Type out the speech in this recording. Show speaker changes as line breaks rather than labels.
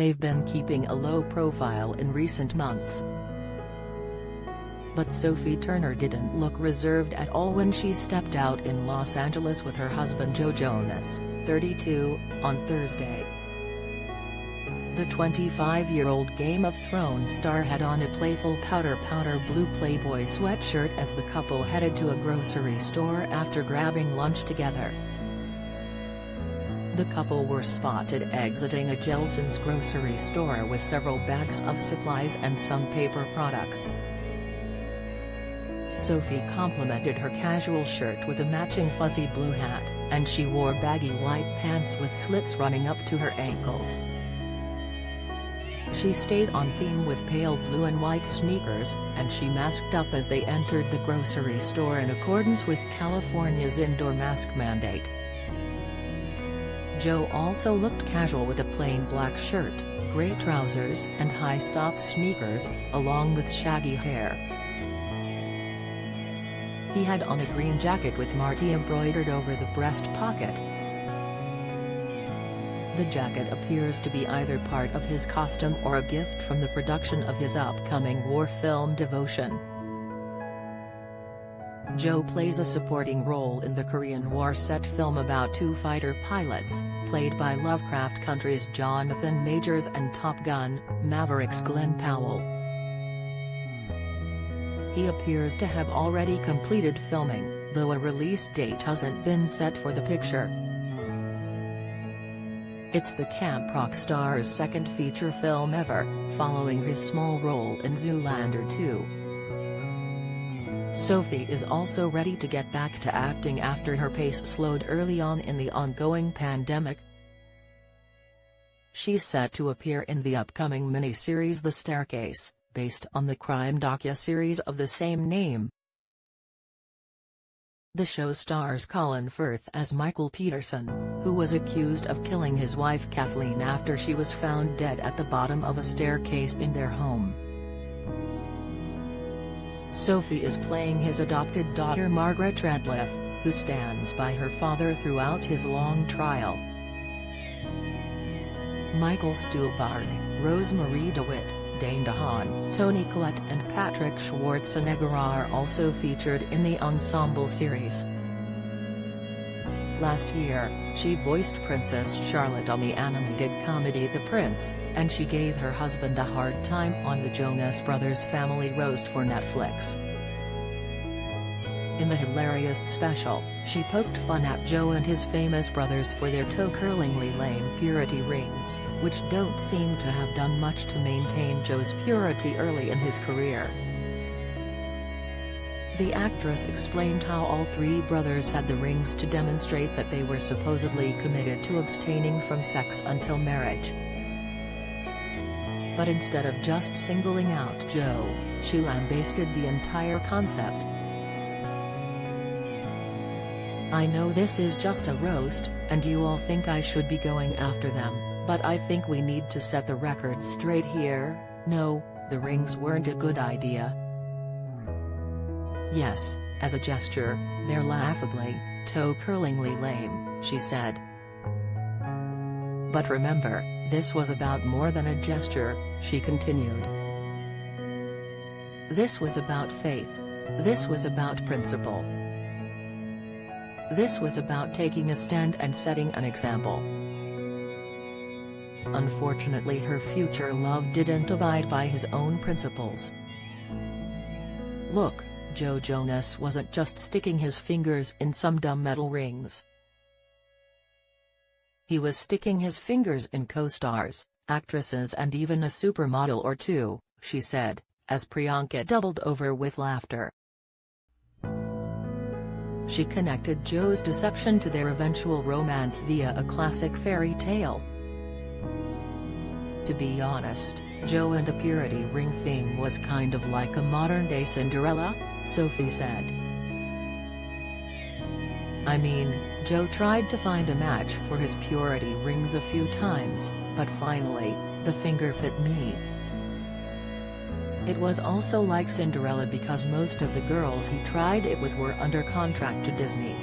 they've been keeping a low profile in recent months. But Sophie Turner didn't look reserved at all when she stepped out in Los Angeles with her husband Joe Jonas, 32, on Thursday. The 25-year-old Game of Thrones star had on a playful powder blue Playboy sweatshirt as the couple headed to a grocery store after grabbing lunch together. The couple were spotted exiting a Gelson's grocery store with several bags of supplies and some paper products. Sophie complimented her casual shirt with a matching fuzzy blue hat, and she wore baggy white pants with slits running up to her ankles. She stayed on theme with pale blue and white sneakers, and she masked up as they entered the grocery store in accordance with California's indoor mask mandate. Joe also looked casual with a plain black shirt, gray trousers and high-top sneakers, along with shaggy hair. He had on a green jacket with Marty embroidered over the breast pocket. The jacket appears to be either part of his costume or a gift from the production of his upcoming war film Devotion. Joe plays a supporting role in the Korean War set film about two fighter pilots, played by Lovecraft Country's Jonathan Majors and Top Gun, Maverick's Glenn Powell. He appears to have already completed filming, though a release date hasn't been set for the picture. It's the camp rock star's second feature film ever, following his small role in Zoolander 2. Sophie is also ready to get back to acting after her pace slowed early on in the ongoing pandemic. She's set to appear in the upcoming miniseries The Staircase, based on the crime docuseries of the same name. The show stars Colin Firth as Michael Peterson, who was accused of killing his wife Kathleen after she was found dead at the bottom of a staircase in their home. Sophie is playing his adopted daughter Margaret Redliff, who stands by her father throughout his long trial. Michael Stuhlbarg, Rosemarie DeWitt, Dane DeHaan, Toni Collette and Patrick Schwarzenegger are also featured in the ensemble series. Last year, she voiced Princess Charlotte on the animated comedy The Prince, and she gave her husband a hard time on the Jonas Brothers Family Roast for Netflix. In the hilarious special, she poked fun at Joe and his famous brothers for their toe-curlingly lame purity rings, which don't seem to have done much to maintain Joe's purity early in his career. The actress explained how all three brothers had the rings to demonstrate that they were supposedly committed to abstaining from sex until marriage. But instead of just singling out Joe, she lambasted the entire concept. "I know this is just a roast, and you all think I should be going after them, but I think we need to set the record straight here. No, the rings weren't a good idea. Yes, as a gesture, they're laughably, toe-curlingly lame," she said. "But remember, this was about more than a gesture," she continued. "This was about faith. This was about principle. This was about taking a stand and setting an example." Unfortunately, her future love didn't abide by his own principles. Look, Joe Jonas wasn't just sticking his fingers in some dumb metal rings. He was sticking his fingers in co-stars, actresses and even a supermodel or two, she said, as Priyanka doubled over with laughter. She connected Joe's deception to their eventual romance via a classic fairy tale. "To be honest, Joe and the purity ring thing was kind of like a modern-day Cinderella," Sophie said. "I mean, Joe tried to find a match for his purity rings a few times, but finally, the finger fit me. It was also like Cinderella because most of the girls he tried it with were under contract to Disney."